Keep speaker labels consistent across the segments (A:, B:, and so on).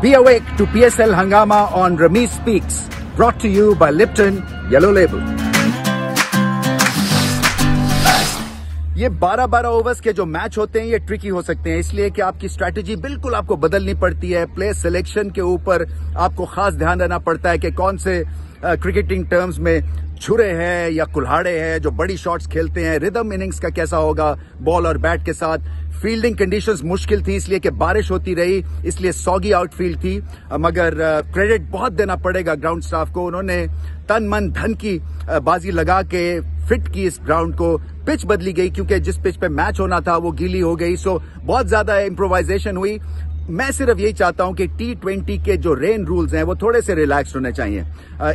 A: Be awake to PSL Hangama on Ramesh Speaks, brought to you by Lipton Yellow Label. ये 12-12 overs के जो match होते हैं ये ट्रिकी हो सकते हैं, इसलिए कि आपकी स्ट्रैटेजी बिल्कुल आपको बदलनी पड़ती है। प्लेयर सिलेक्शन के ऊपर आपको खास ध्यान देना पड़ता है कि कौन से क्रिकेटिंग टर्म्स में छुरे हैं या कुल्हाड़े हैं जो बड़ी शॉट्स खेलते हैं। रिदम इनिंग्स का कैसा होगा बॉल और बैट के साथ। फील्डिंग कंडीशंस मुश्किल थी इसलिए कि बारिश होती रही, इसलिए सॉगी आउटफील्ड थी, मगर क्रेडिट बहुत देना पड़ेगा ग्राउंड स्टाफ को। उन्होंने तन मन धन की बाजी लगा के फिट की इस ग्राउंड को। पिच बदली गई क्योंकि जिस पिच पे मैच होना था वो गीली हो गई, सो बहुत ज्यादा इम्प्रोवाइजेशन हुई। मैं सिर्फ यही चाहता हूं कि T20 के जो रेन रूल्स हैं वो थोड़े से रिलैक्स होने चाहिए,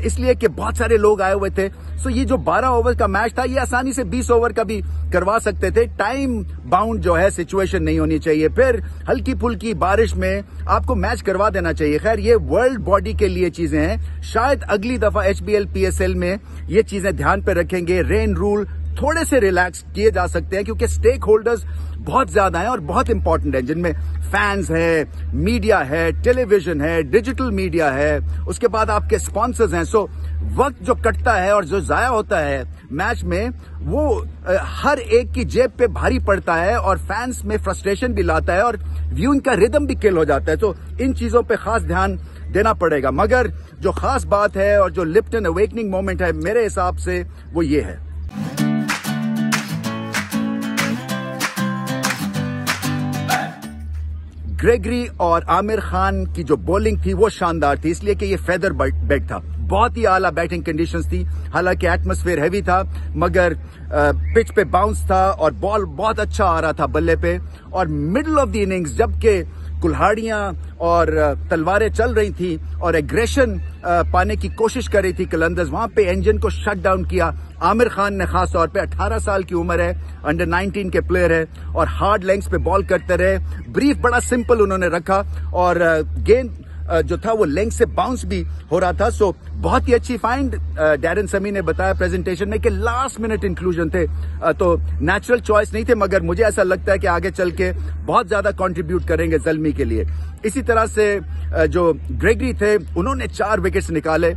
A: इसलिए कि बहुत सारे लोग आए हुए थे। सो ये जो 12 ओवर का मैच था ये आसानी से 20 ओवर का भी करवा सकते थे। टाइम बाउंड जो है सिचुएशन नहीं होनी चाहिए, फिर हल्की फुल्की बारिश में आपको मैच करवा देना चाहिए। खैर ये वर्ल्ड बॉडी के लिए चीजें हैं, शायद अगली दफा HBL PSL में ये चीजें ध्यान पे रखेंगे। रेन रूल थोड़े से रिलैक्स किए जा सकते हैं क्योंकि स्टेक होल्डर्स बहुत ज्यादा हैं और बहुत इंपॉर्टेंट है, जिनमें फैंस है, मीडिया है, टेलीविजन है, डिजिटल मीडिया है, उसके बाद आपके स्पॉन्सर्स हैं। सो वक्त जो कटता है और जो जाया होता है मैच में वो हर एक की जेब पे भारी पड़ता है और फैंस में फ्रस्ट्रेशन भी लाता है और व्यूइंग का रिदम भी किल हो जाता है। तो इन चीजों पे खास ध्यान देना पड़ेगा। मगर जो खास बात है और जो लिप्टन अवेकनिंग मोमेंट है मेरे हिसाब से वो ये है। ग्रेगरी और आमिर खान की जो बॉलिंग थी वो शानदार थी, इसलिए कि ये फेदर बेड था। बहुत ही आला बैटिंग कंडीशंस थी, हालांकि एटमॉस्फेयर हैवी था, मगर पिच पे बाउंस था और बॉल बहुत अच्छा आ रहा था बल्ले पे। और मिडिल ऑफ द इनिंग्स जबकि कुल्हाड़ियां और तलवारें चल रही थी और एग्रेशन पाने की कोशिश कर रही थी कलंदर्स, वहां पे इंजन को शट डाउन किया आमिर खान ने। खास तौर पे 18 साल की उम्र है, अंडर 19 के प्लेयर है और हार्ड लेंग्स पे बॉल करते रहे। ब्रीफ बड़ा सिंपल उन्होंने रखा और गेंद जो था वो लेंथ से बाउंस भी हो रहा था। सो बहुत ही अच्छी फाइंड। डैरन समी ने बताया प्रेजेंटेशन में कि लास्ट मिनट इंक्लूजन थे, तो नेचुरल चॉइस नहीं थे, मगर मुझे ऐसा लगता है कि आगे चल के बहुत ज्यादा कंट्रीब्यूट करेंगे ज़ल्मी के लिए। इसी तरह से जो ग्रेगरी थे उन्होंने 4 विकेट्स निकाले।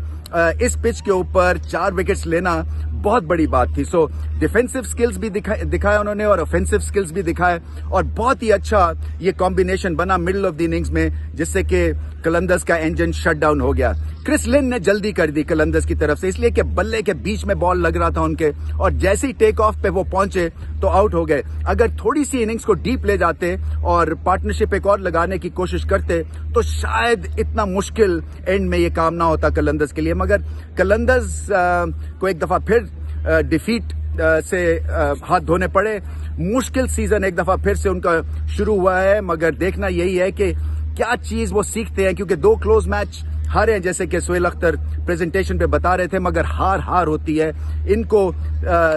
A: इस पिच के ऊपर 4 विकेट्स लेना बहुत बड़ी बात थी। सो डिफेंसिव स्किल्स भी दिखाया उन्होंने और ऑफेंसिव स्किल्स भी दिखाए और बहुत ही अच्छा ये कॉम्बिनेशन बना मिडिल ऑफ द इनिंग्स में, जिससे कि कलंदर्स का इंजन शट डाउन हो गया। क्रिस लिन ने जल्दी कर दी कलंदर्स की तरफ से, इसलिए कि बल्ले के बीच में बॉल लग रहा था उनके और जैसे ही टेक ऑफ पे वो पहुंचे तो आउट हो गए। अगर थोड़ी सी इनिंग्स को डीप ले जाते और पार्टनरशिप एक और लगाने की कोशिश करते तो शायद इतना मुश्किल एंड में ये काम ना होता कलंदर्स के लिए। मगर कलंदर्स को एक दफा फिर डिफीट से हाथ धोने पड़े। मुश्किल सीजन एक दफा फिर से उनका शुरू हुआ है, मगर देखना यही है कि क्या चीज वो सीखते हैं, क्योंकि 2 क्लोज मैच हारे हैं, जैसे कि सोहेल अख्तर प्रेजेंटेशन पे बता रहे थे, मगर हार होती है। इनको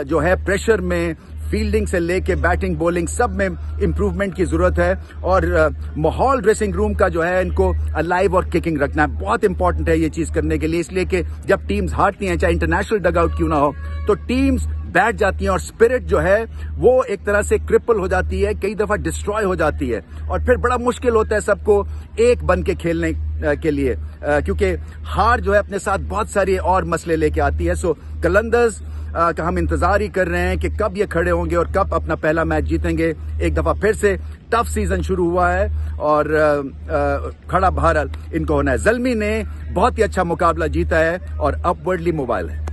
A: जो है प्रेशर में फील्डिंग से लेके बैटिंग बॉलिंग सब में इंप्रूवमेंट की जरूरत है और माहौल ड्रेसिंग रूम का जो है इनको अलाइव और किकिंग रखना है। बहुत इंपॉर्टेंट है ये चीज करने के लिए, इसलिए कि जब टीम्स हारती हैं, चाहे इंटरनेशनल डगआउट क्यों ना हो, तो टीम्स बैठ जाती हैं और स्पिरिट जो है वो एक तरह से क्रिपल हो जाती है, कई दफा डिस्ट्रॉय हो जाती है और फिर बड़ा मुश्किल होता है सबको एक बन के खेलने के लिए, क्योंकि हार जो है अपने साथ बहुत सारी और मसले लेके आती है। सो कलंदर्स का हम इंतजार ही कर रहे हैं कि कब ये खड़े होंगे और कब अपना पहला मैच जीतेंगे। एक दफा फिर से टफ सीजन शुरू हुआ है और खड़ा भारत इनको होना है। ज़ल्मी ने बहुत ही अच्छा मुकाबला जीता है और अपवर्डली मोबाइल है।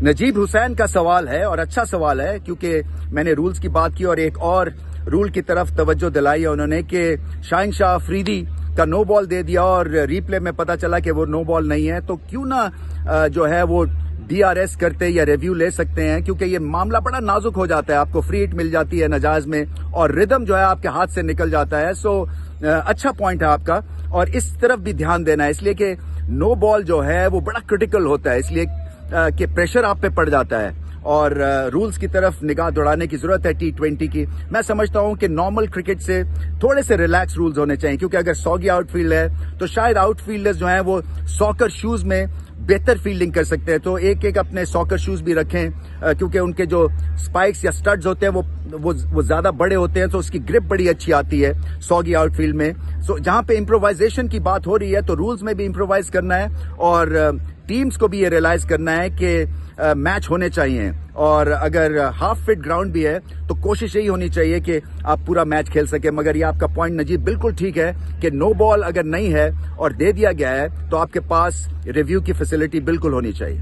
A: नजीब हुसैन का सवाल है और अच्छा सवाल है, क्योंकि मैंने रूल्स की बात की और एक और रूल की तरफ तवज्जो दिलाई है उन्होंने कि शाहिन शाह अफरीदी का नो बॉल दे दिया और रिप्ले में पता चला कि वो नो बॉल नहीं है, तो क्यों ना जो है वो DRS करते या रिव्यू ले सकते हैं, क्योंकि ये मामला बड़ा नाजुक हो जाता है। आपको फ्री हिट मिल जाती है नाजायज में और रिदम जो है आपके हाथ से निकल जाता है। सो अच्छा पॉइंट है आपका और इस तरफ भी ध्यान देना है, इसलिए कि नो बॉल जो है वो बड़ा क्रिटिकल होता है, इसलिए कि प्रेशर आप पे पड़ जाता है और रूल्स की तरफ निगाह दौड़ाने की जरूरत है T20 की। मैं समझता हूं कि नॉर्मल क्रिकेट से थोड़े से रिलैक्स रूल्स होने चाहिए, क्योंकि अगर सॉगी आउटफील्ड है तो शायद आउटफील्डर्स जो हैं वो सॉकर शूज में बेहतर फील्डिंग कर सकते हैं। तो एक एक अपने सॉकर शूज भी रखें, क्योंकि उनके जो स्पाइक्स या स्टड्स होते हैं वो ज्यादा बड़े होते हैं, तो उसकी ग्रिप बड़ी अच्छी आती है सॉगी आउटफील्ड में। सो जहां पे इम्प्रोवाइजेशन की बात हो रही है तो रूल्स में भी इम्प्रोवाइज करना है और टीम्स को भी ये रियलाइज करना है कि मैच होने चाहिए। और अगर हाफ फिट ग्राउंड भी है तो कोशिश यही होनी चाहिए कि आप पूरा मैच खेल सके। मगर ये आपका पॉइंट नजीब बिल्कुल ठीक है कि नो बॉल अगर नहीं है और दे दिया गया है तो आपके पास रिव्यू की फैसिलिटी बिल्कुल होनी चाहिए।